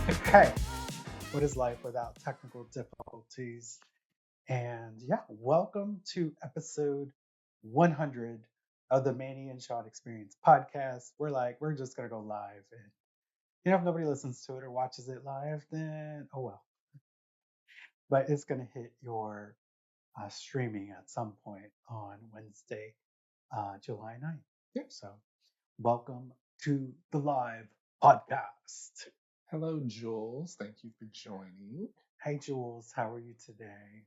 Hey, what is life without technical difficulties? And yeah, welcome to episode 100 of the Manny and Sean Experience podcast. We're just going to go live. And, if nobody listens to it or watches it live, then oh well. But it's going to hit your streaming at some point on Wednesday, July 9th. Yeah. So, welcome to the live podcast. Hello, Jules. Thank you for joining. Hey, Jules, how are you today?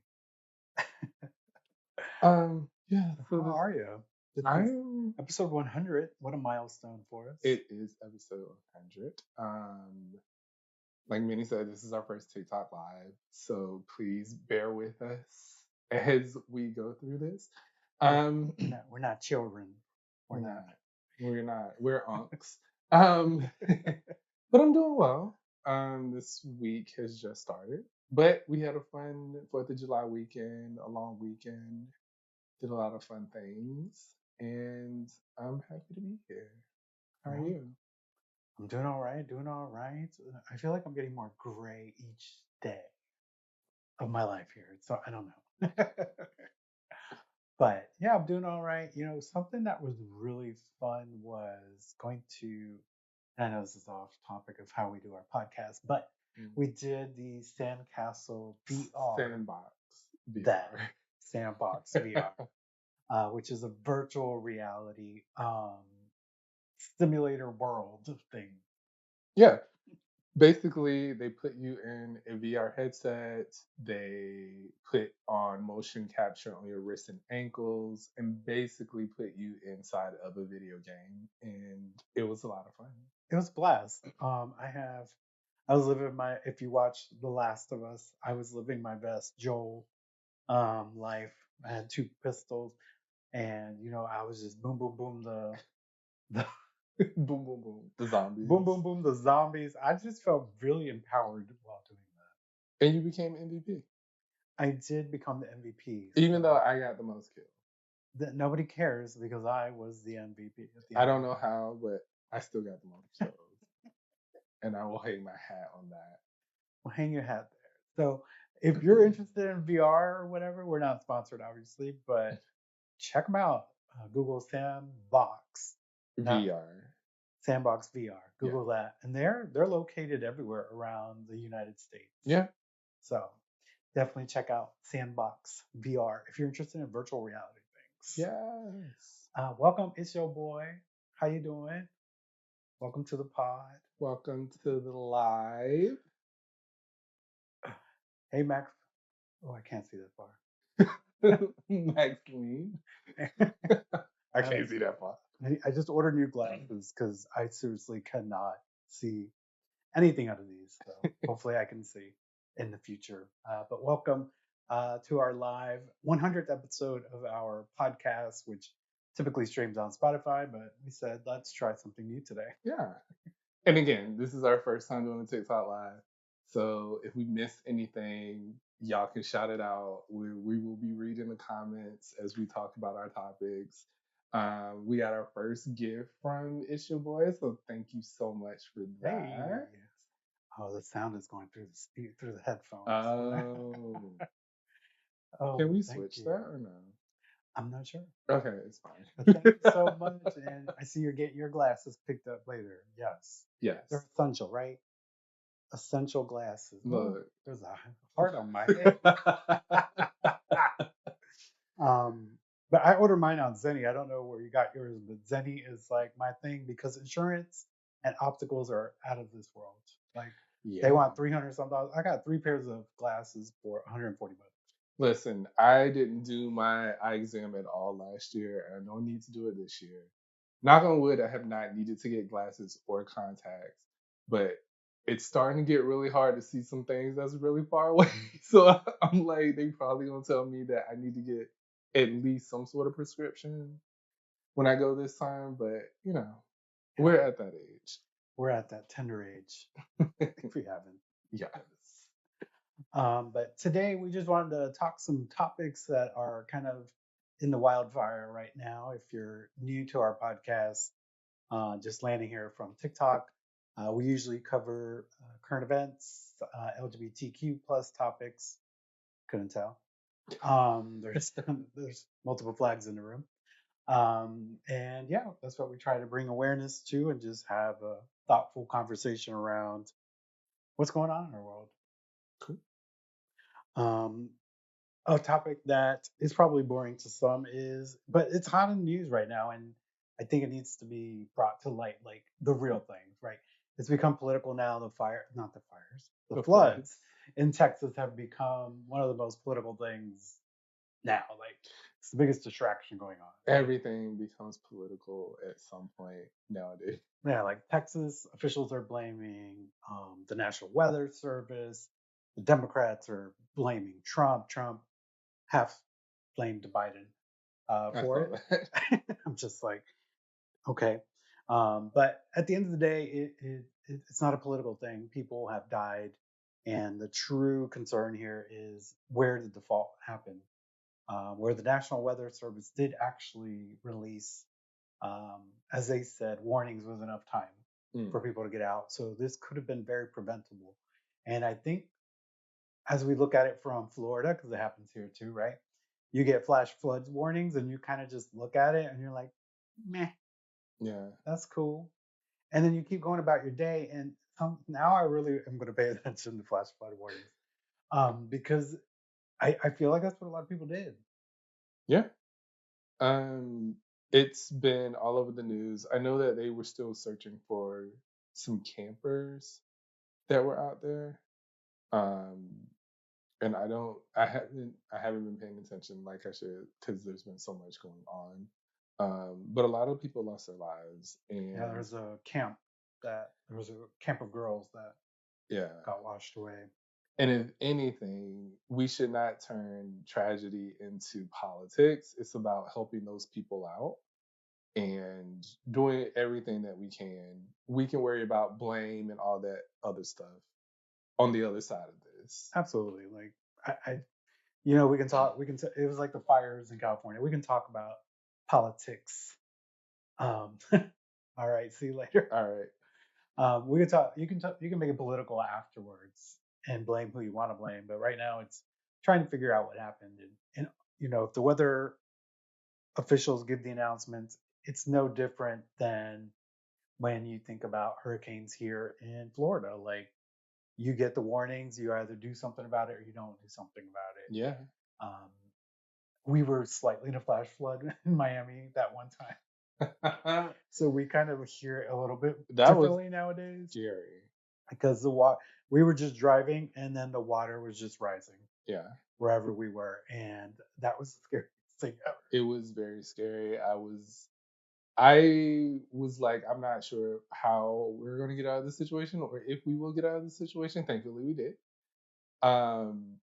Yeah. How are you? This is I'm. episode 100. What a milestone for us. It is episode 100. Like Minnie said, this is our first TikTok live, so please bear with us as we go through this. We're not children. We're not. We're unks. But I'm doing well. This week has just started, but we had a fun 4th of July weekend, a long weekend. Did a lot of fun things, and I'm happy to be here. How are Well, you? I'm doing all right. Doing all right. I feel like I'm getting more gray each day of my life here. So I don't know. But yeah, I'm doing all right. Something that was really fun was going to, and I know this is off topic of how we do our podcast, but we did the Sandcastle VR. Sandbox VR. That Sandbox VR, which is a virtual reality simulator world thing. Yeah. Basically, they put you in a VR headset. They put on motion capture on your wrists and ankles, and basically put you inside of a video game. And it was a lot of fun. It was a blast. I was living if you watch The Last of Us, I was living my best Joel life. I had two pistols, and I was just boom, boom, boom the Boom, boom, boom. The zombies. boom, boom, boom the zombies. I just felt really empowered while doing that. And you became MVP. I did become the MVP, even though I got the most kills. That nobody cares because I was the MVP. I don't know how, but I still got the most kills, and I will hang my hat on that. Well, hang your hat there. So if you're interested in VR or whatever, we're not sponsored, obviously, but check them out. Google Sandbox VR. Sandbox VR. Google that, and they're located everywhere around the United States. Yeah. So definitely check out Sandbox VR if you're interested in virtual reality things. Yes. Welcome, it's your boy. How you doing? Welcome to the pod. Welcome to the live. Hey, Max. Oh, I can't see that far. Maxine. I can't see that far. I just ordered new glasses because I seriously cannot see anything out of these. So hopefully I can see in the future. But welcome to our live 100th episode of our podcast, which typically streams on Spotify, but we said, let's try something new today. Yeah. And again, this is our first time doing a TikTok live. So if we miss anything, y'all can shout it out. We will be reading the comments as we talk about our topics. We got our first gift from It's Your Boy, so thank you so much for that. Hey. Oh, the sound is going through the headphones. Oh. Can we switch that or no? I'm not sure. Okay, it's fine. But thank you so much, and I see you're getting your glasses picked up later. Yes. They're essential, right? Essential glasses. Look, there's a heart on my head. But I ordered mine on Zenny. I don't know where you got yours, but Zenny is like my thing because insurance and opticals are out of this world. Like they want $300 some dollars. I got 3 pairs of glasses for $140. Listen, I didn't do my eye exam at all last year, and I don't need to do it this year. Knock on wood, I have not needed to get glasses or contacts, but it's starting to get really hard to see some things that's really far away. So I'm like, they probably gonna tell me that I need to get at least some sort of prescription when I go this time. But we're at that age. We're at that tender age. If we haven't. Yes. But today we just wanted to talk some topics that are kind of in the wildfire right now. If you're new to our podcast, just landing here from TikTok, We usually cover current events, LGBTQ plus topics. Couldn't tell. There's there's multiple flags in the room. And yeah, that's what we try to bring awareness to and just have a thoughtful conversation around what's going on in our world. Cool. Um, a topic that is probably boring to some is, but it's hot in the news right now, and I think it needs to be brought to light, like the real things, right? It's become political now. Not the fires, the The floods floods. in Texas have become one of the most political things now. Like it's the biggest distraction going on. Like Everything becomes political at some point nowadays. yeah, like Texas officials are blaming the National Weather Service. The Democrats are blaming Trump. Trump half blamed Biden I for saw it. that. I'm just like, okay. But at the end of the day, it's not a political thing. People have died. And the true concern here is where did the fault happen? Where the National Weather Service did actually release, as they said, warnings with enough time Mm, for people to get out. So this could have been very preventable. And I think as we look at it from Florida, because it happens here too, right? You get flash floods warnings and you kind of just look at it and you're like, meh, yeah. that's cool. And then you keep going about your day. And now I really am going to pay attention to flash flood warnings because I feel like that's what a lot of people did. Yeah. Um, it's been all over the news. I know that they were still searching for some campers that were out there. Um, and I haven't been paying attention like I should because there's been so much going on. But a lot of people lost their lives, Yeah, and there was a camp of girls that yeah. got washed away. And if anything, we should not turn tragedy into politics. It's about helping those people out and doing everything that we can. We can worry about blame and all that other stuff on the other side of this. Absolutely. Like we can talk. It was like the fires in California. We can talk about politics. All right. See you later. All right. We can talk. You can make it political afterwards and blame who you want to blame. But right now, it's trying to figure out what happened. And if the weather officials give the announcements, it's no different than when you think about hurricanes here in Florida. Like you get the warnings, you either do something about it or you don't do something about it. Yeah. Um, we were slightly in a flash flood in Miami that one time. So we kind of hear it a little bit That was differently nowadays scary. because we were just driving and then the water was just rising Yeah. wherever we were. And that was the scariest thing ever. It was very scary. I was like, I'm not sure how we're going to get out of this situation or if we will get out of this situation. Thankfully, we did. Um,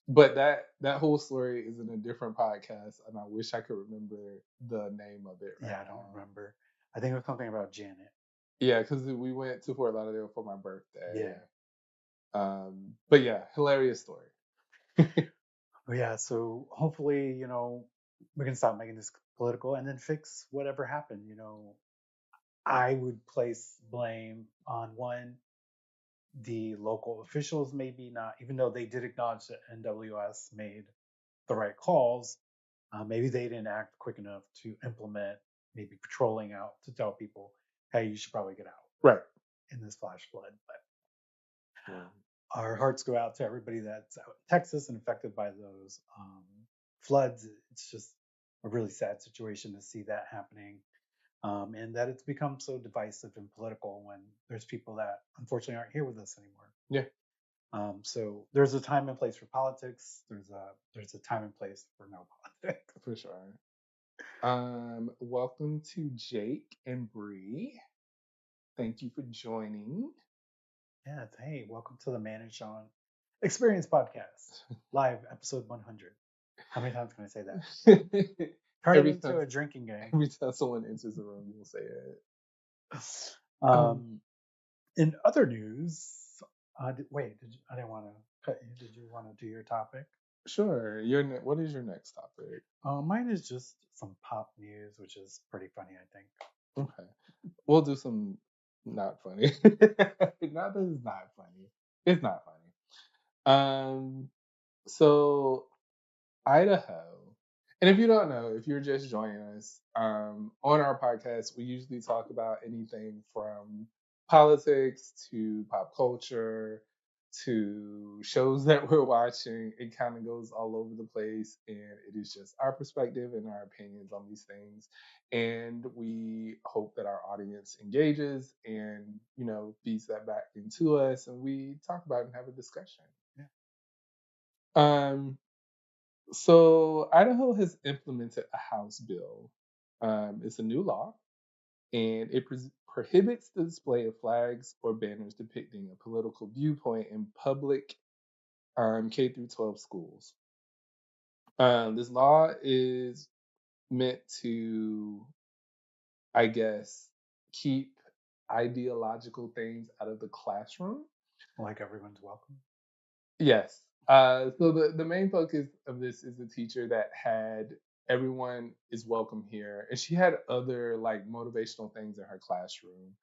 but that whole story is in a different podcast, and I wish I could remember the name of it right Yeah, I don't now. remember. I think it was something about Janet. Yeah, because we went to Fort Lauderdale for my birthday. Yeah. But yeah, hilarious story. But yeah, so hopefully, we can stop making this political and then fix whatever happened. I would place blame on one, the local officials, maybe not, even though they did acknowledge that NWS made the right calls, maybe they didn't act quick enough to implement maybe patrolling out to tell people, hey, you should probably get out Right. in this flash flood. But Yeah. our hearts go out to everybody that's out in Texas and affected by those floods. It's just a really sad situation to see that happening. And that it's become so divisive and political when there's people that unfortunately aren't here with us anymore. Yeah, So there's a time and place for politics. There's a time and place for no politics. for sure. Welcome to Jake and Bree. Thank you for joining. Yeah, hey, welcome to the Man and Sean Experience Podcast, live episode 100. How many times can I say that? Turn it every into time a drinking game. every time someone enters the room, you'll say it. Um, Um, in other news, wait, I didn't want to cut you. Did you want to do your topic? sure. What is your next topic? Mine is just some pop news, which is pretty funny, I think. Okay, we'll do some. Not funny. Not that it's not funny. It's not funny. So Idaho. And if you don't know, if you're just joining us, on our podcast, we usually talk about anything from politics to pop culture to shows that we're watching. It kind of goes all over the place, and it is just our perspective and our opinions on these things. And we hope that our audience engages and, feeds that back into us, and we talk about it and have a discussion. Yeah. Um, so Idaho has implemented a House bill. It's a new law, and it prohibits the display of flags or banners depicting a political viewpoint in public K through 12 schools. This law is meant to, I guess, keep ideological things out of the classroom. Like everyone's welcome. Yes. So the main focus of this is a teacher that had everyone is welcome here, and she had other like motivational things in her classroom.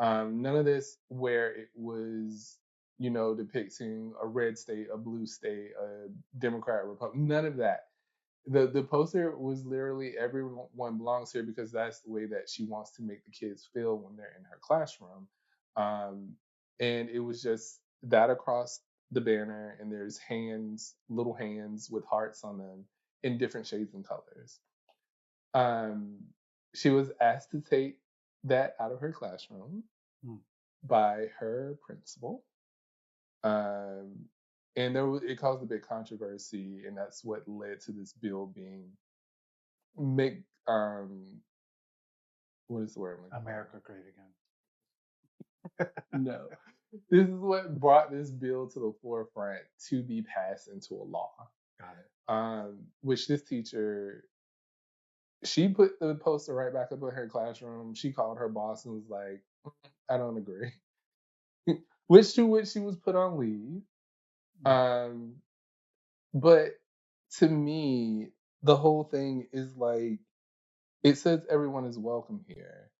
None of this where it was, depicting a red state, a blue state, a Democrat, Republican. None of that. The poster was literally everyone belongs here because that's the way that she wants to make the kids feel when they're in her classroom. Um, and it was just that across the banner, and there's hands, little hands with hearts on them in different shades and colors. Um, she was asked to take that out of her classroom Mm. by her principal. Um, and it caused a big controversy, and that's what led to this bill being make what is the word I'm looking for? America great again. No. This is what brought this bill to the forefront to be passed into a law. Got it. Which this teacher, she put the poster right back up in her classroom. She called her boss and was like, I don't agree. which to which she was put on leave. Um, but to me, the whole thing is like, it says everyone is welcome here.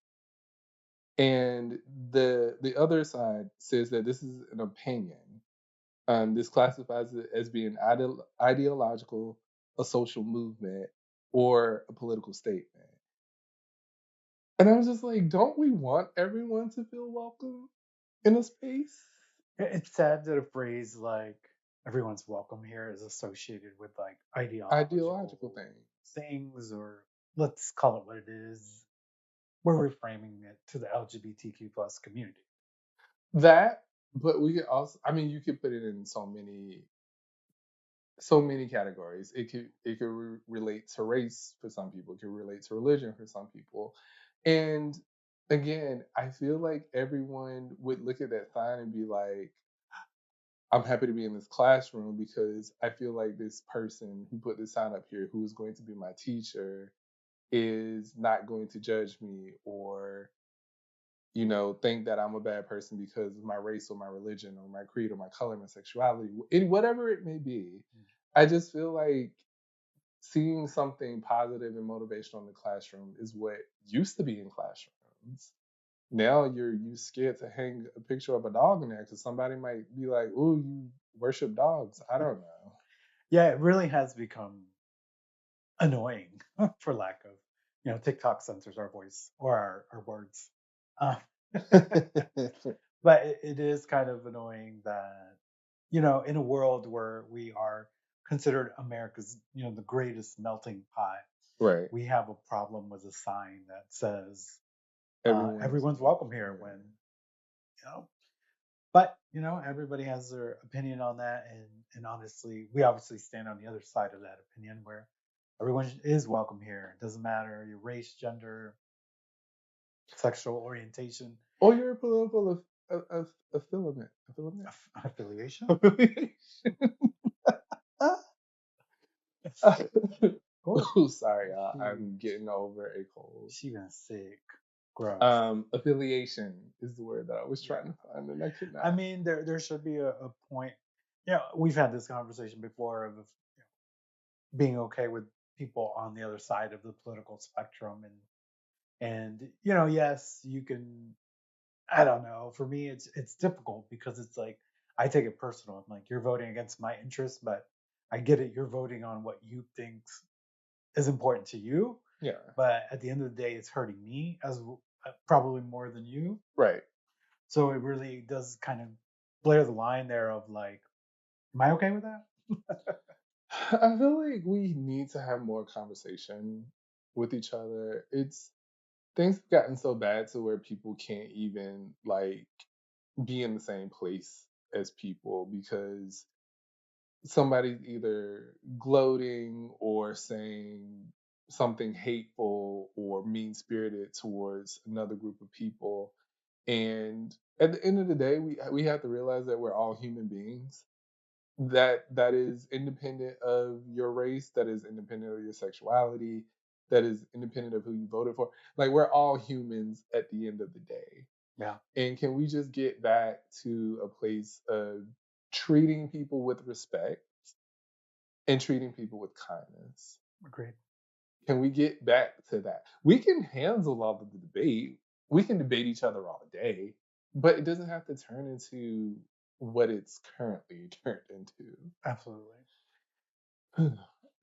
And the other side says that this is an opinion. This classifies it as being ideological, a social movement, or a political statement. And I was just like, don't we want everyone to feel welcome in a space? It's sad that a phrase like everyone's welcome here is associated with like Ideological ideological thing. things, or let's call it what it is. We're reframing it to the LGBTQ plus community. That, but we could also, I mean, you could put it in so many categories. It could relate to race for some people. It could relate to religion for some people. And again, I feel like everyone would look at that sign and be like, I'm happy to be in this classroom because I feel like this person who put this sign up here, who is going to be my teacher, is not going to judge me or, think that I'm a bad person because of my race or my religion or my creed or my color, my sexuality, whatever it may be. I just feel like seeing something positive and motivational in the classroom is what used to be in classrooms. Now you scared to hang a picture of a dog in there because somebody might be like, "Ooh, you worship dogs." I don't know. Yeah, it really has become annoying, for lack of, TikTok censors our voice or our words. Uh, but it is kind of annoying that, in a world where we are considered America's, the greatest melting pot, Right. we have a problem with a sign that says Everyone's everyone's welcome welcome here when, here. you know, but, everybody has their opinion on that. And honestly, we obviously stand on the other side of that opinion where everyone is welcome here. It doesn't matter your race, gender, sexual orientation, Or your political affiliate. Affiliate? affiliation. Affiliation. Oh, Oh, sorry, she, I'm getting over a cold. she been sick. Gross. Affiliation is the word that I was Yeah. trying to find, and I could I not. mean, there should be a point. We've had this conversation before of being okay with people on the other side of the political spectrum, and yes, you can. I don't know. For me, it's difficult because it's like I take it personal. I'm like, you're voting against my interests, but I get it. You're voting on what you think is important to you, Yeah, but at the end of the day, it's hurting me as probably more than you. right. So it really does kind of blur the line there of like, am I okay with that? I feel like we need to have more conversation with each other. It's things have gotten so bad to where people can't even like be in the same place as people because somebody's either gloating or saying something hateful or mean spirited towards another group of people. And at the end of the day, we have to realize that we're all human beings. That is independent of your race, that is independent of your sexuality, that is independent of who you voted for. Like we're all humans at the end of the day. Yeah, And can we just get back to a place of treating people with respect and treating people with kindness? agreed. Can we get back to that? We can handle all of the debate. We can debate each other all day, but it doesn't have to turn into what it's currently turned into. Absolutely.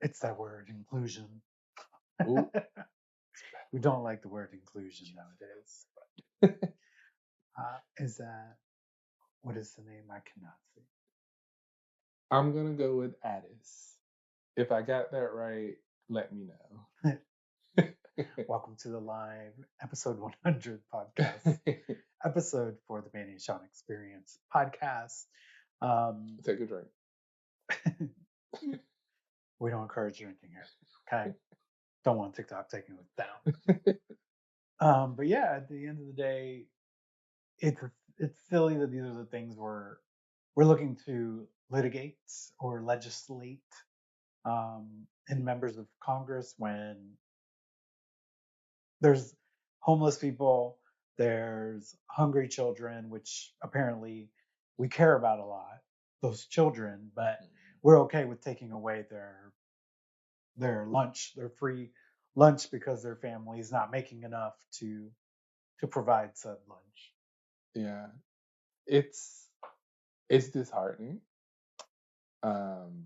It's that word inclusion. Ooh, We don't like the word inclusion nowadays. Is that what is the name? I cannot I'm gonna go with Addis. If I got that right, let me see. know. Welcome to the live episode 100 podcast, episode for the Manny and Sean Experience podcast. Um, Take a drink. we don't encourage drinking here. Okay. Don't want TikTok taking us down. But yeah, at the end of the day, it's it's silly that these are the things we're looking to litigate or legislate in members of Congress when there's homeless people, there's hungry children, which apparently we care about a lot, those children, but we're okay with taking away their lunch, their free lunch because their family is not making enough to provide said lunch. Yeah, it's it's disheartening. Um,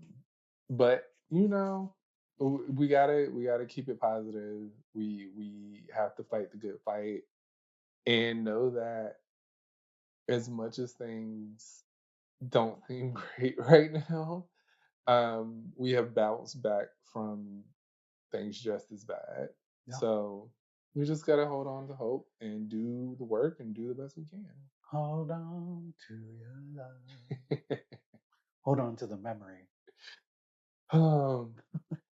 but we gotta keep it positive. We have to fight the good fight and know that as much as things don't seem great right now, we have bounced back from things just as bad. Yeah. So we just gotta hold on to hope and do the work and do the best we can. Hold on to your love. Hold on to the memory. um,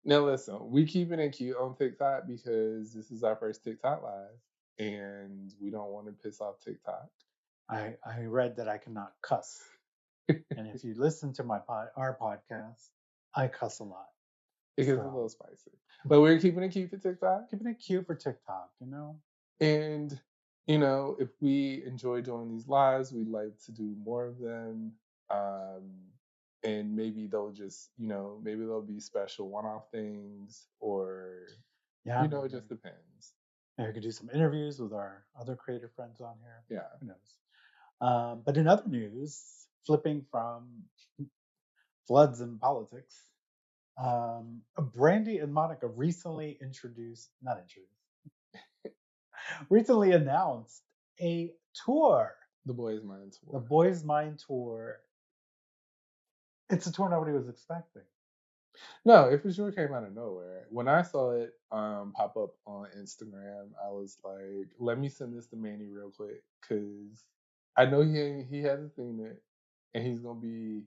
Now listen, we keeping it cute on TikTok because this is our first TikTok live, and we don't want to piss off TikTok. I read that I cannot cuss. And if you listen to our podcast, I cuss a lot. It gets a So little spicy, but we're keeping it cute for TikTok. keeping it cute for TikTok, you know? And if we enjoy doing these lives, we'd like to do more of them. Um, and maybe they'll just, maybe they'll be special one-off things, or Yeah, it maybe just depends. we could do some interviews with our other creator friends on here. Yeah. Who knows? But in other news, flipping from floods and politics, Brandy and Monica recently announced a tour, The Boys Mind the Tour. Boys Mind Tour. It's a tour nobody was expecting. No, it for sure came out of nowhere. When I saw it pop up on Instagram, I was like, "Let me send this to Manny real quick," because I know he hasn't seen it, and he's gonna be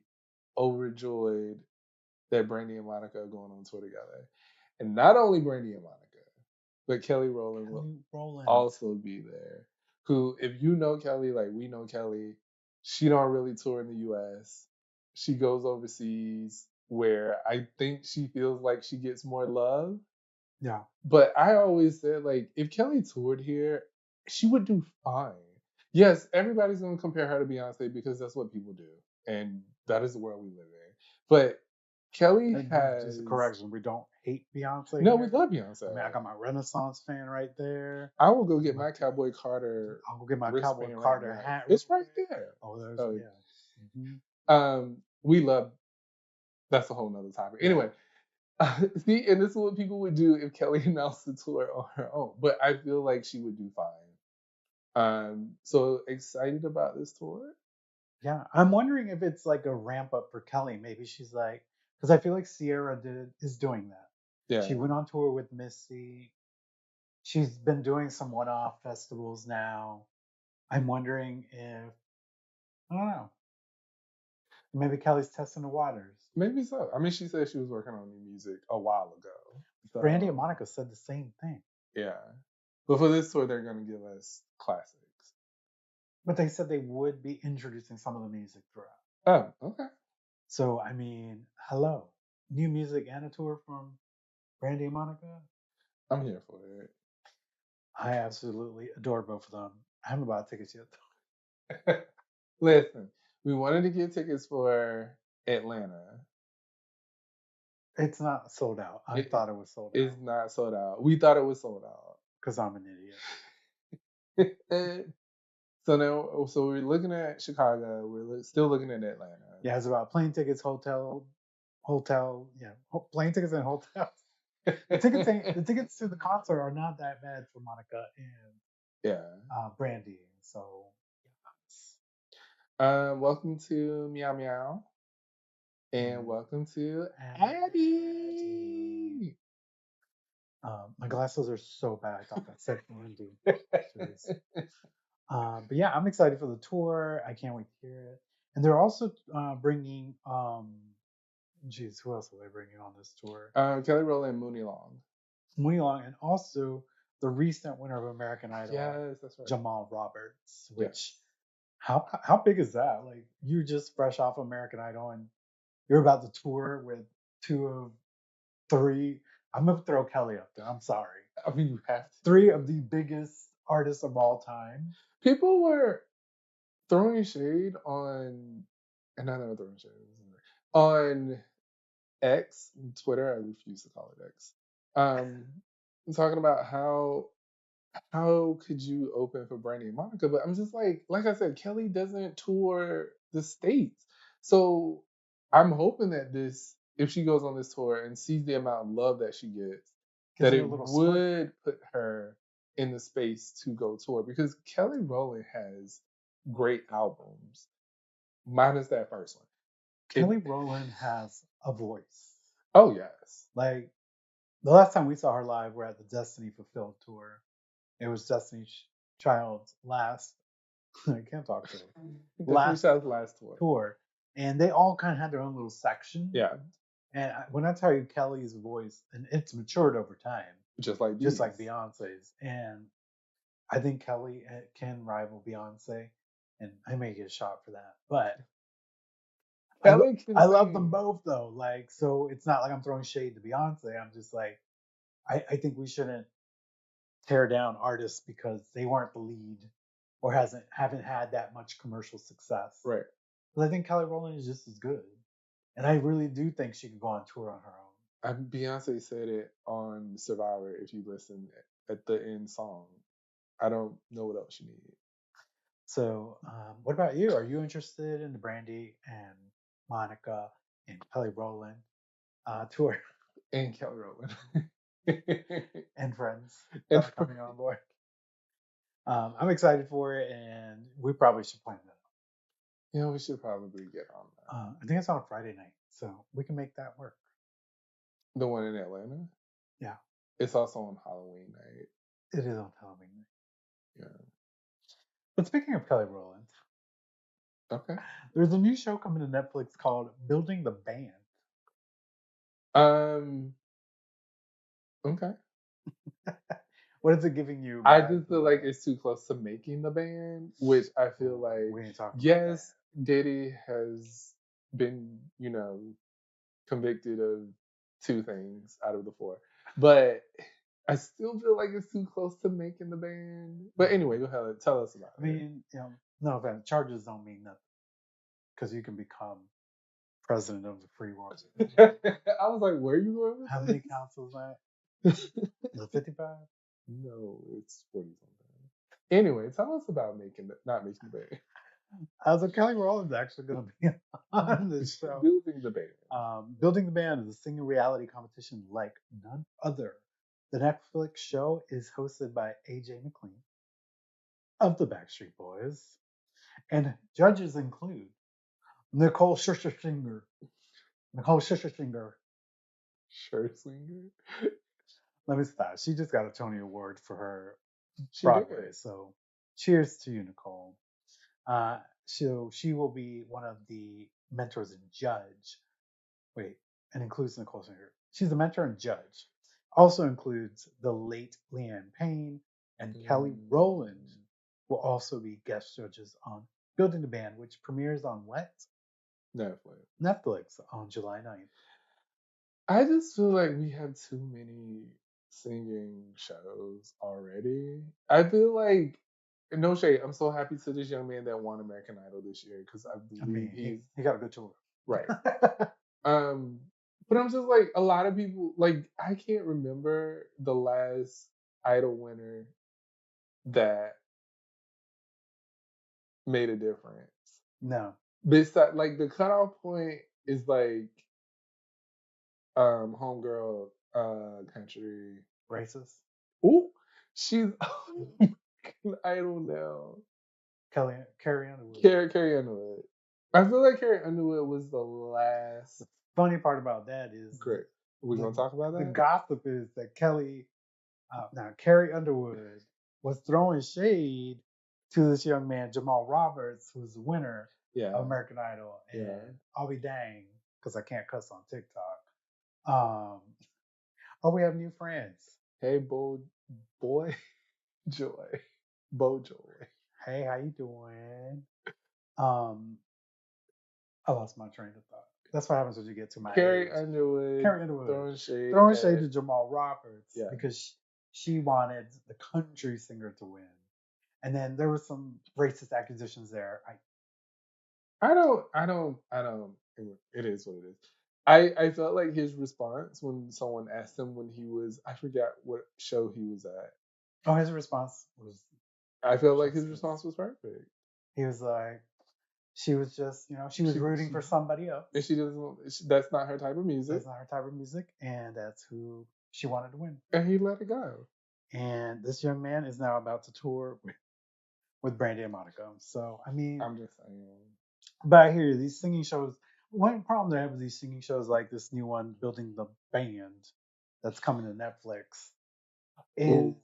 overjoyed that Brandy and Monica are going on tour together. And not only Brandy and Monica, but Kelly Rowland will Kelly Rowland. also be there. Who, if you know Kelly, like we know Kelly, she don't really tour in the U.S. She goes overseas where I think she feels like she gets more love. Yeah. But I always said, like, if Kelly toured here, she would do fine. Yes, everybody's gonna compare her to Beyonce because that's what people do, and that is the world we live in. But Kelly And just a has correction, we don't hate Beyonce no, we here. love I mean, I Beyonce. got my Renaissance fan right there. I will go get My, my Cowboy Carter I'll go get my Cowboy wristband right Carter now. hat real It's right quick. there. Oh, there's Oh, yeah. Hmm. we love. That's a whole nother topic. Yeah. Anyway, see, and this is what people would do if Kelly announced the tour on her own. But I feel like she would do fine. So excited about this tour. Yeah, I'm wondering if it's like a ramp up for Kelly. Maybe she's like, because I feel like Sierra is doing that. Yeah, She went on tour with Missy. She's been doing some one-off festivals now. I'm wondering if I don't know. Maybe Kelly's testing the waters. maybe so. I mean, she said she was working on new music a while ago. Brandy and So Monica said the same thing, yeah, but for this tour, they're gonna give us classics. but they said they would be introducing some of the music throughout. Oh, okay. So I mean, hello, new music and a tour from Brandy and Monica. I'm here for I absolutely adore both of them. I haven't bought tickets yet. it. Listen, we wanted to get tickets for Atlanta. It's not sold out. I It thought it was sold is out not sold out. We thought it was sold out. because I'm an idiot. So now, so we're looking at Chicago. We're still looking at Atlanta. Yeah, it's about plane tickets, yeah, plane tickets and hotels. The tickets to the concert are not that bad for Monica and Yeah. Brandy. So Welcome to Meow Meow, and welcome to Abby. My glasses are so bad. I thought that said Brandy. But yeah, I'm excited for the tour. I can't wait to hear it. And they're also bringing, geez, who else are they bringing on this tour? Kelly Rowland and Mooney Long. Mooney Long, and also the recent winner of American Idol, Yes, that's right. Jamal Roberts. Which Yes. how big is that? Like you just fresh off American Idol and you're about to tour with two of three. I'm gonna throw Kelly up there. I'm sorry. I mean, you have to. Three of the biggest artists of all time. People were throwing shade on, and I know throwing shade on X, Twitter. I refuse to call it X. Talking about how could you open for Brandy and Monica? But I'm just like I said, Kelly doesn't tour the states, so I'm hoping that if she goes on this tour and sees the amount of love that she gets, Gives that you it a little would put her in the space to go tour because Kelly Rowland has great albums, minus that first one. Kelly Rowland has a voice. Oh yes, Like the last time we saw her live, we're at the Destiny Fulfilled tour. It was Destiny's Child's last. I can't talk to them. Destiny's Child's last tour, and they all kind of had their own little section. Yeah, And when I tell you Kelly's voice, and it's matured over time, just like Beyonce's, and I think Kelly can rival Beyonce, and I may get shot for that, but I love them both though. Like, so it's not like I'm throwing shade to Beyonce. I'm just like, I think we shouldn't tear down artists because they weren't the lead or haven't had that much commercial success. Right. But I think Kelly Rowland is just as good, and I really do think she could go on tour on her own. Beyonce said it on Survivor. If you listen at the end song, I don't know what else you need. So, what about you? Are you interested in the Brandy and Monica and Kelly Rowland tour? And Kelly Rowland. And friends that are coming on board. I'm excited for it, and we probably should plan that out. Yeah, we should probably get on that. I think it's on a Friday night, so we can make that work. The one in Atlanta? Yeah. It's also on Halloween night. It is on Halloween night. Yeah. But speaking of Kelly Rowland, okay, there's a new show coming to Netflix called Building the Band. Okay. What is it giving you? I just feel like it's too close to making the band, which I feel like we ain't talking yes, Diddy has been, convicted of 2 things out of the 4. But I still feel like it's too close to making the band. But anyway, go ahead, tell us about it. I mean, no offense, charges don't mean nothing because you can become president of the free world. I was like, where are you going with How this? many councils that? Is it 55? No, it's 40 something. Anyway, tell us about not making the band. So Kelly Rowland is actually going to be on this show. Building the band. Building the Band is a singing reality competition like none other. The Netflix show is hosted by AJ McLean of the Backstreet Boys, and judges include Nicole Scherzinger. Nicole Scherzinger. Scherzinger? Let me stop. She just got a Tony Award for her She Broadway. did. So cheers to you, Nicole. She will be one of the mentors and judge. Wait, and includes Nicole Singer. She's a mentor and judge. Also includes the late Leanne Payne and Kelly Rowland will also be guest judges on Building the Band, which premieres on what? Netflix on July 9th. I just feel like we have too many singing shows already. I feel like, no shade, I'm so happy to this young man that won American Idol this year because I believe he got a good tour. Right. But I'm just like, a lot of people, like, I can't remember the last Idol winner that made a difference. No. Besides, like, the cutoff point is like homegirl country Racist. Ooh, she's Idol now. Carrie Underwood. Carrie Underwood. I feel like Carrie Underwood was the last. The funny part about that is Great. We're gonna talk about that. The gossip is that Carrie Underwood was throwing shade to this young man Jamal Roberts, who's the winner of American Idol, and I'll be dang because I can't cuss on TikTok. We have new friends. Hey, boy, Joy, Bo Joy. Hey, how you doing? I lost my train of thought. That's what happens when you get to my Carrie age. Underwood Throwing shade to Jamal Roberts because she wanted the country singer to win, and then there were some racist accusations there. I don't. It is what it is. I felt like his response when someone asked him when he was, I forgot what show he was at. Oh, his response was. I felt like his response was perfect. He was like, she was just, she was rooting for somebody else. And she doesn't. That's not her type of music. That's not her type of music, and that's who she wanted to win. And he let it go. And this young man is now about to tour with Brandy and Monica. So I mean, I'm just saying. But I hear you, these singing shows. One problem they have with these singing shows, like this new one, Building the Band, that's coming to Netflix, is. Ooh.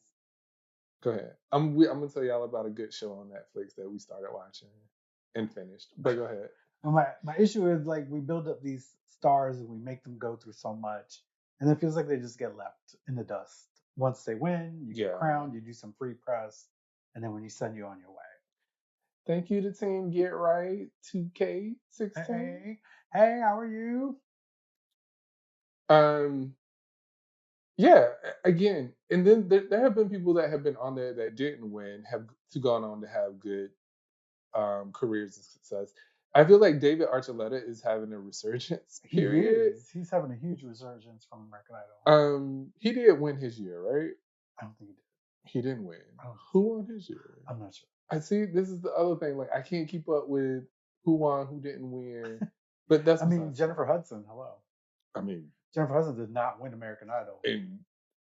Go ahead. I'm gonna tell y'all about a good show on Netflix that we started watching and finished. But go ahead. My issue is like we build up these stars and we make them go through so much, and it feels like they just get left in the dust. Once they win, you get crowned, you do some free press, and then when you send you on your way. Thank you to Team Get Right 2K16. Hey, how are you? Yeah, again, and then there have been people that have been on there that didn't win, have gone on to have good careers and success. I feel like David Archuleta is having a resurgence. Period. He's having a huge resurgence from American Idol. He did win his year, right? I don't think he did. He didn't win. Who won his year? I'm not sure. I see. This is the other thing. Like, I can't keep up with who won, who didn't win. But that's. Jennifer Hudson. Hello. Jennifer Hudson did not win American Idol. And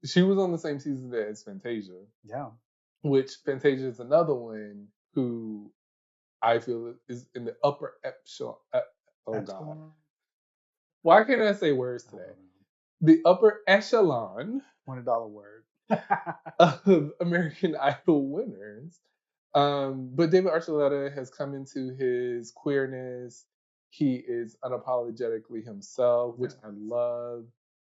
she was on the same season as Fantasia. Yeah. Which Fantasia is another one who I feel is in the upper echelon. God. Why can't I say words today? The upper echelon. $20 word. Of American Idol winners. But David Archuleta has come into his queerness. He is unapologetically himself, which I love.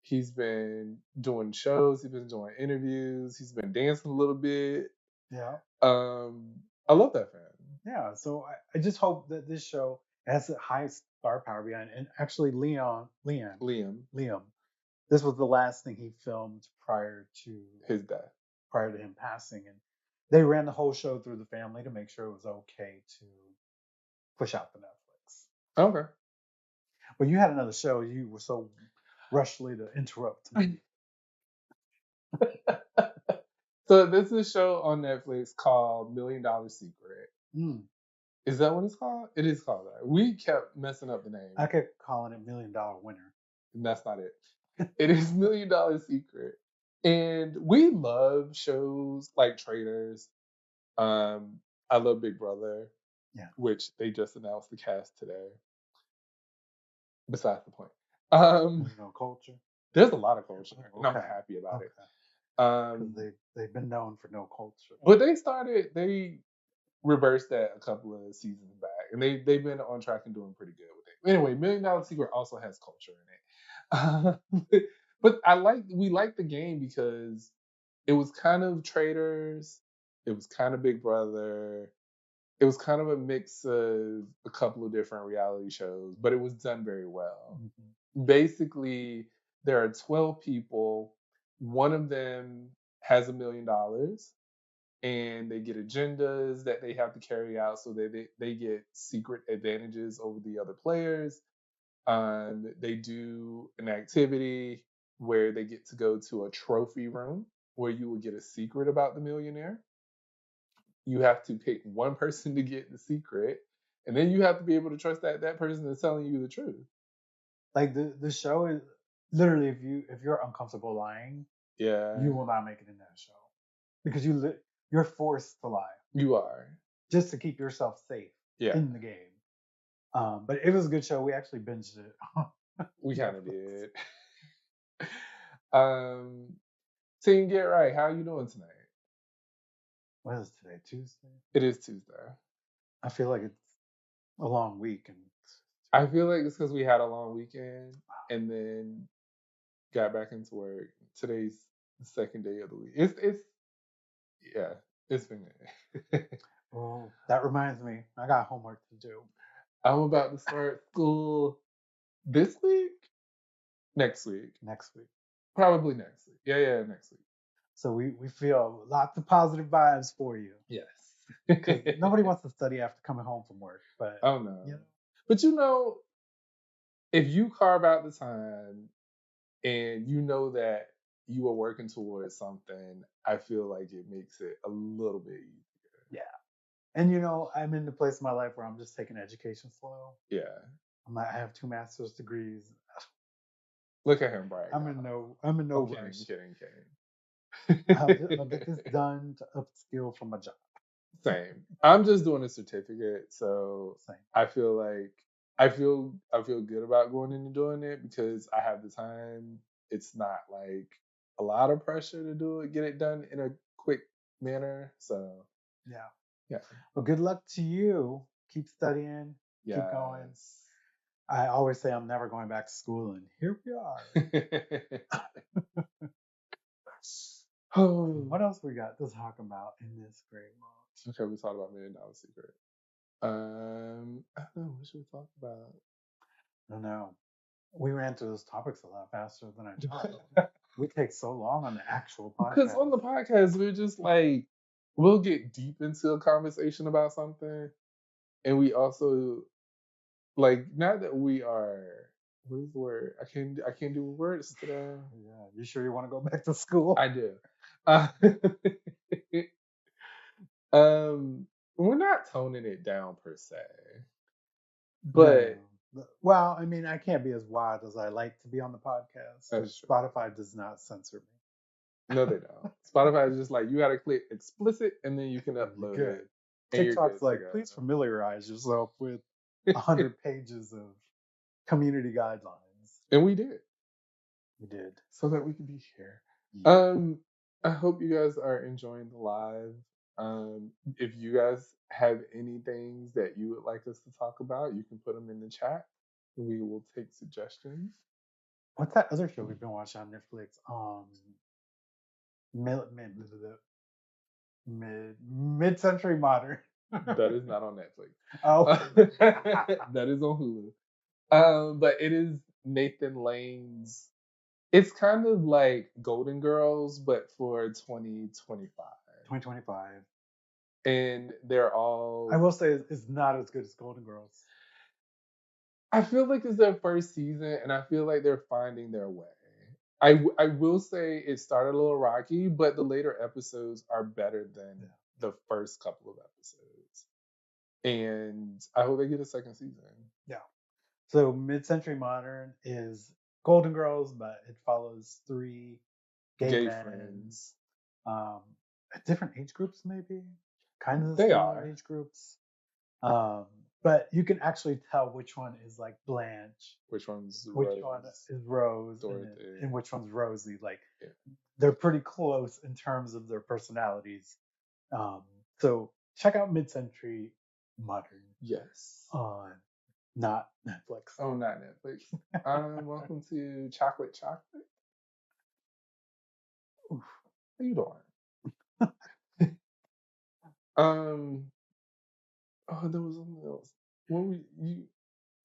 He's been doing shows. He's been doing interviews. He's been dancing a little bit. Yeah. I love that fan. Yeah. So I just hope that this show has the highest star power behind it. And actually, Liam. This was the last thing he filmed prior to his death. Prior to him passing. And they ran the whole show through the family to make sure it was okay to push out the Netflix. Okay. But you had another show. You were so rushly to interrupt me. So this is a show on Netflix called $1 Million Secret. Mm. Is that what it's called? It is called that. We kept messing up the name. I kept calling it $1 Million Winner. And that's not it. It is $1 Million Secret. And we love shows like Traitors. I love Big Brother, Yeah. which they just announced the cast today. Besides the point. There's no culture. There's a lot of culture, and I'm Okay. happy about Okay. it. Because they've been known for no culture. But they reversed that a couple of seasons back, and they've been on track and doing pretty good with it. Anyway, $1 Million Secret also has culture in it. But we like the game because it was kind of Traitors, it was kind of Big Brother, it was kind of a mix of a couple of different reality shows, but it was done very well. Mm-hmm. Basically, there are 12 people. One of them has $1 million, and they get agendas that they have to carry out, so they get secret advantages over the other players. They do an activity where they get to go to a trophy room where you will get a secret about the millionaire. You have to pick one person to get the secret, and then you have to be able to trust that that person is telling you the truth. Like the show is literally, if you're uncomfortable lying, Yeah, you will not make it in that show because you're forced to lie you are. just to keep yourself safe Yeah, in the game. But it was a good show. We actually binged it. we kind of did. Team Get Right, how you doing tonight? What is today? Tuesday? It is Tuesday. I feel like it's a long week, and I feel like it's because we had a long weekend and then got back into work. Today's the second day of the week. It's yeah, it's been good. oh, that reminds me, I got homework to do. I'm about to start school this week, next week, Next week. probably next week. Yeah, next week. So we feel lots of positive vibes for you. Yes. Because nobody wants to study after coming home from work. But Oh no. you know, But if you carve out the time and you know that you are working towards something, I feel like it makes it a little bit easier. yeah. And I'm in the place in my life where I'm just taking education slow. Yeah. I have 2 master's degrees. Look at him bragging. I'm in no rush. Kidding. I'll get this done to upskill for my job. Same. I'm just doing a certificate, so Same. I feel like I feel good about going into doing it because I have the time. It's not like a lot of pressure to do it, get it done in a quick manner. So yeah. Well, good luck to you. Keep studying. Yes. Keep going. I always say I'm never going back to school, and here we are. What else we got to talk about in this great month? Okay, we talked about $1 Million Secret. I don't know. What should we talk about? I don't know. We ran through those topics a lot faster than I thought. We take so long on the actual podcast. Because on the podcast, we're just like, we'll get deep into a conversation about something. And we also, like, not that we are, what is the word? I can't do words today. Yeah, you sure you want to go back to school? I do. We're not toning it down per se. But no. Well, I mean, I can't be as wild as I like to be on the podcast because Spotify does not censor me. No, they don't. Spotify is just like, you got to click explicit and then you can upload it. TikTok's like, please familiarize yourself with 100 pages of community guidelines. And we did. We did. So that we could be here. Yeah. I hope you guys are enjoying the live. If you guys have any things that you would like us to talk about, you can put them in the chat. We will take suggestions. What's that other show we've been watching on Netflix? Mid-century modern. That is not on Netflix. Oh, that is on Hulu. But it is Nathan Lane's. It's kind of like Golden Girls, but for 2025. 2025. And they're all. I will say it's not as good as Golden Girls. I feel like it's their first season, and I feel like they're finding their way. I will say it started a little rocky, but the later episodes are better than Yeah. the first couple of episodes. And I hope they get a second season. Yeah. So Mid-Century Modern is Golden Girls, but it follows three gay Gay men, friends. at different age groups, maybe kind of They similar are. age groups. But you can actually tell which one is like Blanche, Which one's which Rose? one is Rose, Dorothy. and which one's Rosie. Like Yeah. they're pretty close in terms of their personalities. So check out Mid-Century Modern Yes. on not Netflix. Oh, not Netflix. Welcome to Chocolate. Oof, how you doing? Oh, there was something else. What were you?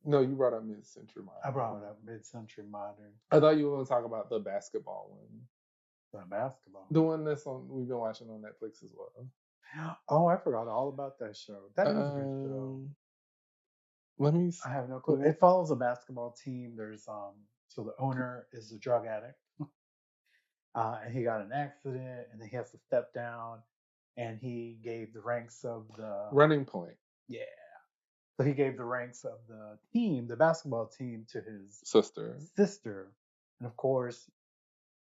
No, you brought up Mid-Century Modern. I brought up Mid-Century Modern. I thought you were going to talk about the basketball one. The basketball. The one that's on we've been watching on Netflix as well. Oh, I forgot all about that show. That is a good show. Let me. I have no clue. It follows a basketball team. There's so the owner is a drug addict, and he got in an accident, and then he has to step down, and he gave the ranks of the Running Point. Yeah. So he gave the ranks of the team, the basketball team, to his Sister. And of course,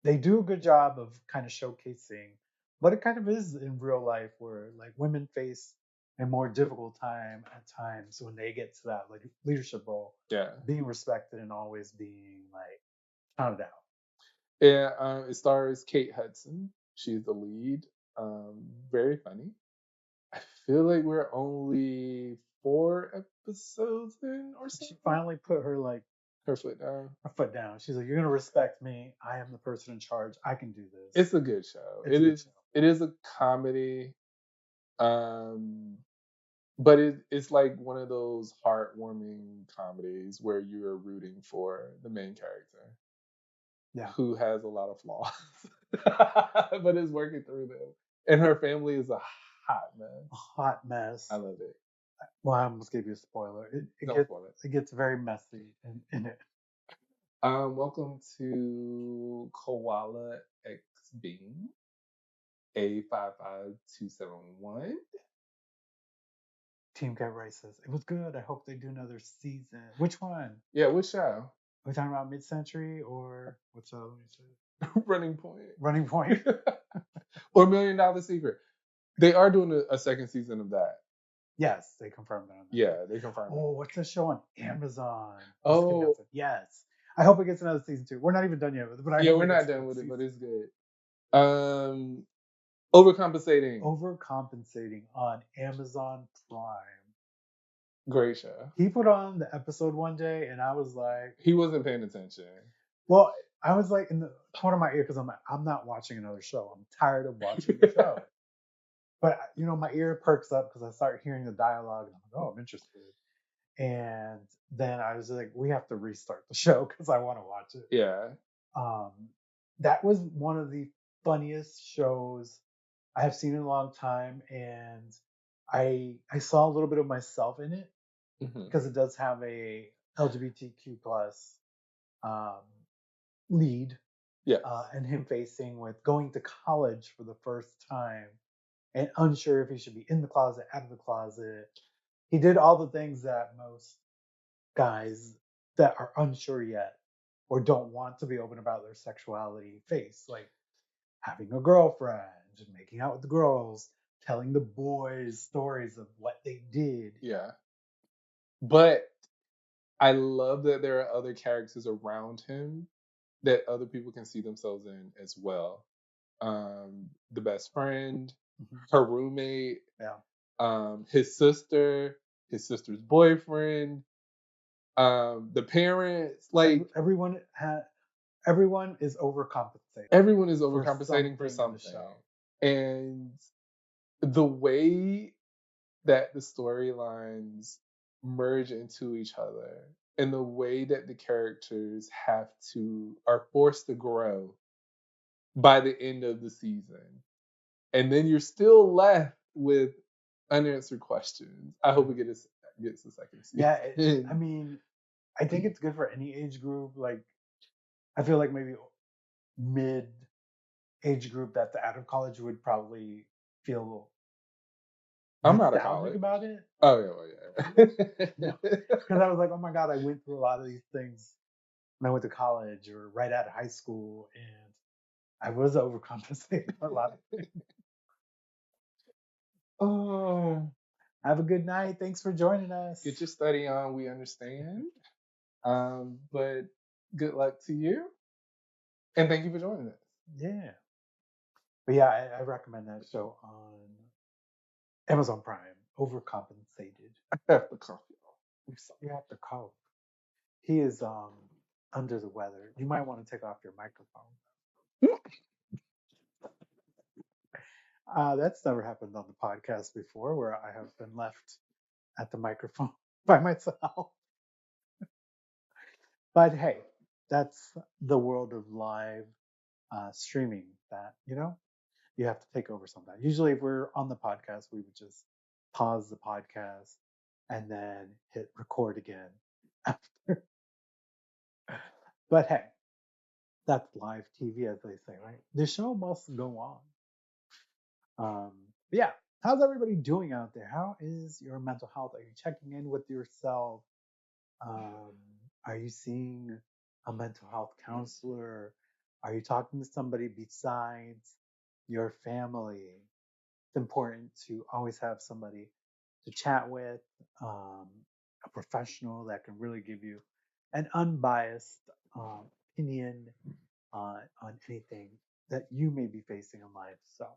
they do a good job of kind of showcasing what it kind of is in real life, where like women face a more difficult time at times when they get to that like leadership role. Yeah. Being respected and always being like counted out. Yeah, it stars Kate Hudson. She's the lead. Very funny. I feel like we're only 4 episodes in or so. She finally put her like her foot down. Her foot down. She's like, "You're gonna respect me. I am the person in charge. I can do this." It's a good show. It is a comedy. But it's like one of those heartwarming comedies where you're rooting for the main character. Yeah. Who has a lot of flaws, but is working through them. And her family is a hot mess. A hot mess. I love it. Well, I almost gave you a spoiler. It gets very messy in it. Welcome to Koala X Bean A55271. Team Get Racist. It was good. I hope they do another season. Which one? Yeah, which show? Are we talking about Mid-Century or what's the other one? Running Point. Running Point. Or $1 Million Secret. They are doing a second season of that. Yes, they confirmed that. Yeah, they confirmed. Oh, what's the show on Amazon? Oh, yes. I hope it gets another season 2. We're not even done yet with it, but we're not done with it, but it's good. Overcompensating. Overcompensating on Amazon Prime. Great show. He put on the episode one day, and I was like, he wasn't paying attention. Well, I was like in the corner of my ear because I'm like, I'm not watching another show. I'm tired of watching the show. But my ear perks up because I start hearing the dialogue, and I'm like, oh, I'm interested. And then I was like, we have to restart the show because I want to watch it. Yeah. That was one of the funniest shows I have seen in a long time, and I saw a little bit of myself in it because it does have a LGBTQ plus lead. Yes. And him facing with going to college for the first time and unsure if he should be in the closet, out of the closet. He did all the things that most guys that are unsure yet or don't want to be open about their sexuality face, like having a girlfriend, making out with the girls, telling the boys stories of what they did. Yeah. But I love that there are other characters around him that other people can see themselves in as well. The best friend, her roommate, his sister, his sister's boyfriend, the parents, like everyone is overcompensating. Everyone is overcompensating for something. And the way that the storylines merge into each other and the way that the characters are forced to grow by the end of the season. And then you're still left with unanswered questions. I hope it gets a second season. Yeah, I mean, I think it's good for any age group. Like, I feel like maybe mid age group that's out of college would probably feel I'm out of nostalgic college. about it. Oh yeah, No, well, because I was like, oh my god, I went through a lot of these things when I went to college or right out of high school, and I was overcompensating for a lot of things. Oh, have a good night. Thanks for joining us. get your study on. We understand. But good luck to you, and thank you for joining us. Yeah. But yeah, I recommend that show on Amazon Prime, Overcompensated. I have the coffee. You have to call. He is under the weather. You might want to take off your microphone. That's never happened on the podcast before, where I have been left at the microphone by myself. But hey, that's the world of live streaming that, you have to take over sometimes. Usually, if we're on the podcast, we would just pause the podcast and then hit record again after. But hey, that's live TV, as they say, right? The show must go on. But yeah, how's everybody doing out there? How is your mental health? Are you checking in with yourself? Um, are you seeing a mental health counselor? Are you talking to somebody besides your family? It's important to always have somebody to chat with, a professional that can really give you an unbiased opinion on anything that you may be facing in life. So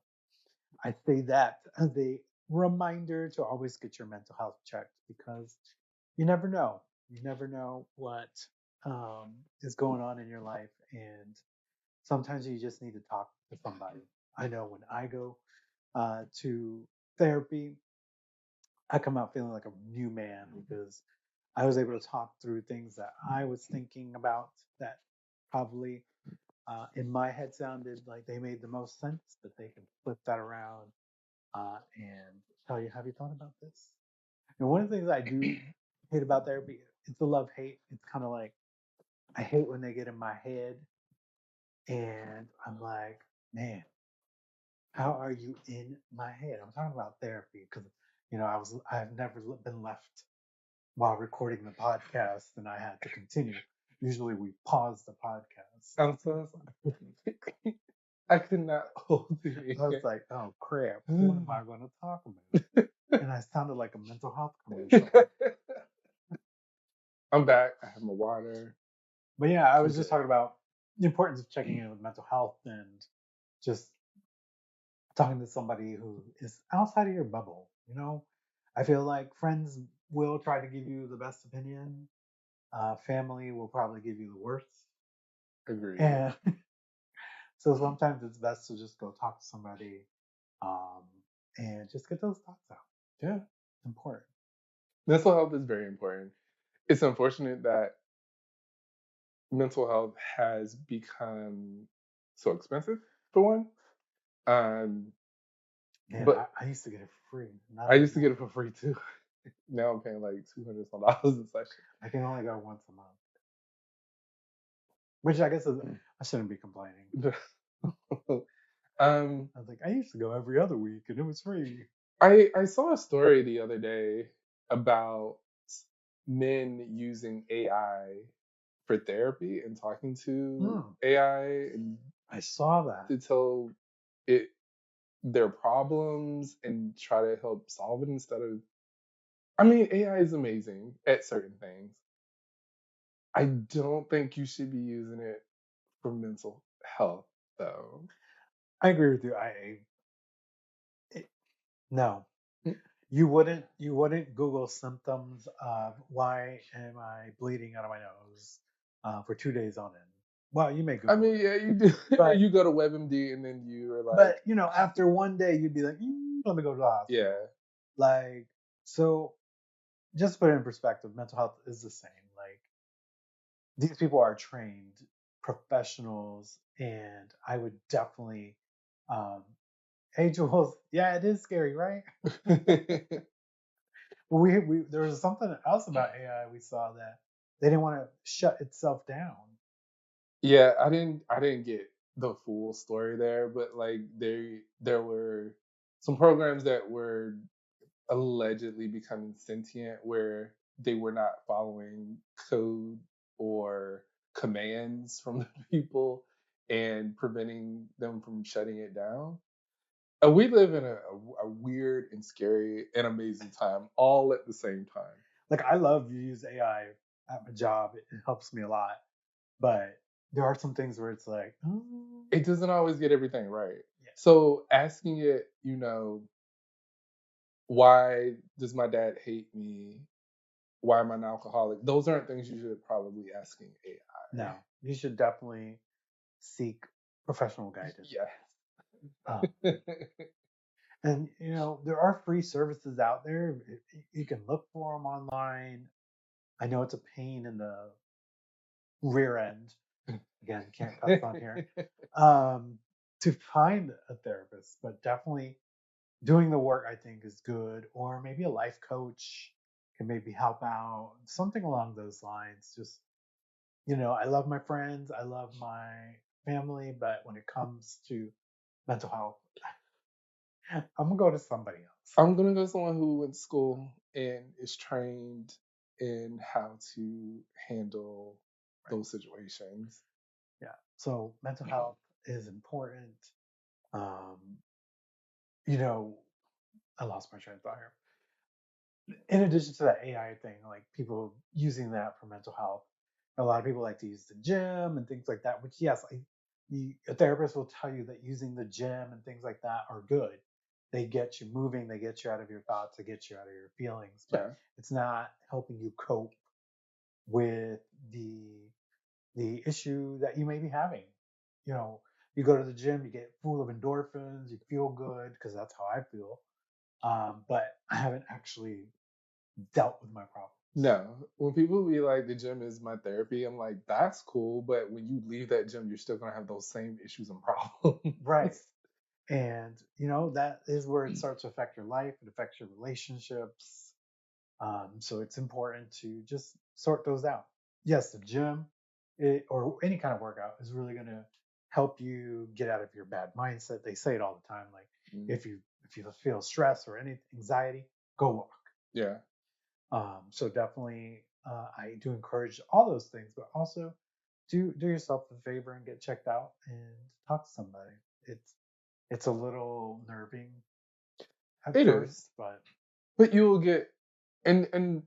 I say that as a reminder to always get your mental health checked, because you never know. You never know what is going on in your life. And sometimes you just need to talk to somebody. I know when I go to therapy, I come out feeling like a new man because I was able to talk through things that I was thinking about that probably in my head sounded like they made the most sense, but they can flip that around and tell you, have you thought about this? And one of the things I do hate about therapy, it's a love hate. It's kind of like, I hate when they get in my head and I'm like, man, how are you in my head? I'm talking about therapy because, I've never been left while recording the podcast and I had to continue. Usually we pause the podcast. I'm so sorry. I could not hold it. I was like, oh crap, what am I going to talk about? And I sounded like a mental health commercial. I'm back. I have my water. But yeah, I was just talking about the importance of checking in with mental health and just talking to somebody who is outside of your bubble. I feel like friends will try to give you the best opinion. Family will probably give you the worst. Agreed. And so sometimes it's best to just go talk to somebody um, and just get those thoughts out. Yeah. It's important. Mental health is very important. It's unfortunate that mental health has become so expensive, for one. And But I used to get it for free. I used to get it for free too. Now I'm paying like $200 some a session. I can only go once a month, which I guess is, I shouldn't be complaining. I was like, I used to go every other week and it was free. I saw a story the other day about men using AI for therapy and talking to AI and I saw that. to tell it their problems and try to help solve it instead of. I mean, AI is amazing at certain things. I don't think you should be using it for mental health, though. I agree with you. No, you wouldn't Google symptoms of why am I bleeding out of my nose for 2 days on end. Well, you may Google. I mean, yeah, you do. But you go to WebMD and then you are like, but after one day, you'd be like, let me go to the hospital. yeah, Like, so just to put it in perspective, mental health is the same. Like, these people are trained professionals, and I would definitely, hey Jules, yeah, it is scary, right? Well, we there was something else about AI we saw that they didn't want to shut itself down. Yeah, I didn't get the full story there, but like there were some programs that were allegedly becoming sentient where they were not following code or commands from the people and preventing them from shutting it down. We live in a weird and scary and amazing time all at the same time. Like I love to use AI at my job. It helps me a lot. But there are some things where it's like, oh, It doesn't always get everything right. yeah, So asking it, why does my dad hate me? Why am I an alcoholic? Those aren't things you should probably be asking AI. no, you should definitely seek professional guidance. Yes. Um, and there are free services out there. You can look for them online. I know it's a pain in the rear end. Again, can't cuss on here. To find a therapist, but definitely doing the work I think is good, or maybe a life coach can maybe help out, something along those lines. Just I love my friends, I love my family, but when it comes to mental health, I'm gonna go to somebody else. I'm gonna go someone who went to school and is trained in how to handle Right. those situations. Yeah. So mental health is important. Um, you know, I lost my train of thought here. In addition to that AI thing, like people using that for mental health, a lot of people like to use the gym and things like that. Which, yes, a therapist will tell you that using the gym and things like that are good. They get you moving, they get you out of your thoughts, they get you out of your feelings, but Yeah. it's not helping you cope with the issue that you may be having. You know, you go to the gym, you get full of endorphins, you feel good because that's how I feel. But I haven't actually dealt with my problems. No. When people be like the gym is my therapy, I'm like, that's cool, but when you leave that gym, you're still gonna have those same issues and problems. Right. And, that is where it starts to affect your life. It affects your relationships. So it's important to just sort those out. Yes, the gym or any kind of workout is really going to help you get out of your bad mindset. They say it all the time. Like Mm, if you feel stress or any anxiety, go walk. yeah. So definitely, I do encourage all those things, but also do yourself a favor and get checked out and talk to somebody. It's a little nerving at It is. first, but But you will get and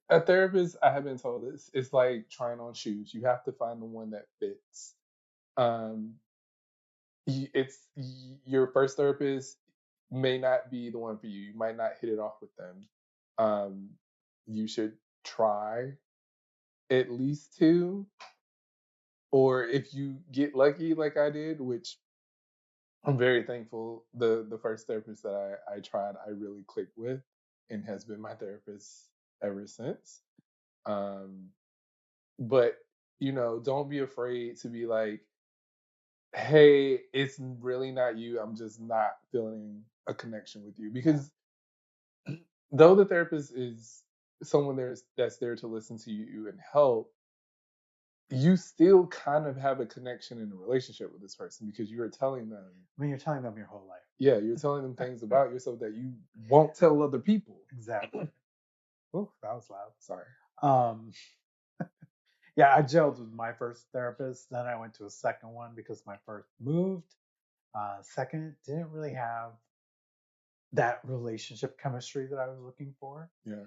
a therapist, I have been told this, it's like trying on shoes. You have to find the one that fits. Um, your first therapist may not be the one for you. You might not hit it off with them. Um, you should try at least two, or if you get lucky like I did, which I'm very thankful. The first therapist that I tried, I really clicked with, and has been my therapist ever since. Um, but don't be afraid to be like, hey, it's really not you. I'm just not feeling a connection with you. yeah, Because though the therapist is someone that's there to listen to you and help, you still kind of have a connection in a relationship with this person because you're telling them, I mean, you're telling them your whole life. yeah, you're telling them things about yourself that you won't tell other people. Exactly. Oh, that was loud. Sorry. Um, yeah, I gelled with my first therapist. Then I went to a second one because my first moved. Second didn't really have that relationship chemistry that I was looking for. Yeah.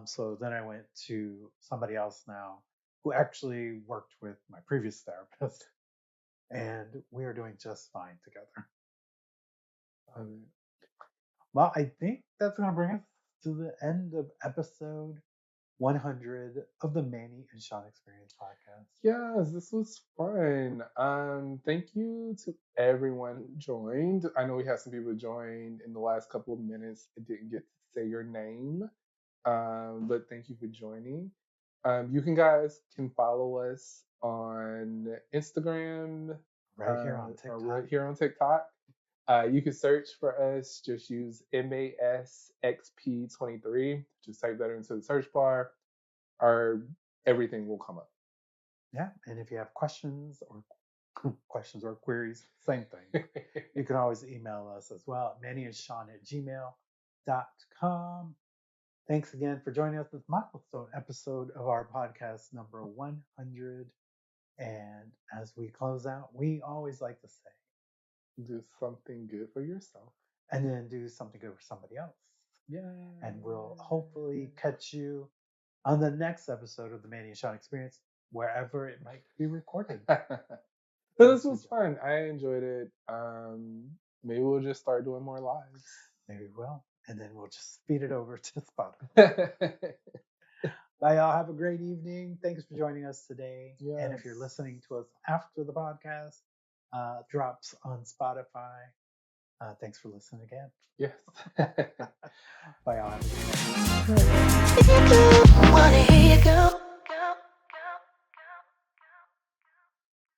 So then I went to somebody else now who actually worked with my previous therapist, and we are doing just fine together. Um, Um, well, I think that's going to bring us to the end of episode 100 of the Manny and Sean Experience podcast. Yes, this was fun. Thank you to everyone who joined. I know we had some people who joined in the last couple of minutes. I didn't get to say your name, but thank you for joining. You guys can follow us on Instagram, Right here on or right TikTok. here on TikTok. You can search for us. Just use MASXP23. Just type that into the search bar. Our everything will come up. Yeah. And if you have questions or queries, same thing. You can always email us as well at mannyandsean@gmail.com. Thanks again for joining us this milestone episode of our podcast number 100. And as we close out, we always like to say, Do something good for yourself. and then do something good for somebody else. Yeah. And we'll hopefully catch you on the next episode of the Manny and Sean Experience, wherever it might be recorded. But this was fun. I enjoyed it. Maybe we'll just start doing more lives. Maybe we will. And then we'll just feed it over to Spotify. Bye, y'all. Have a great evening. Thanks for joining us today. Yes. And if you're listening to us after the podcast drops on Spotify, thanks for listening again. Yes. Bye, y'all. Have a good night.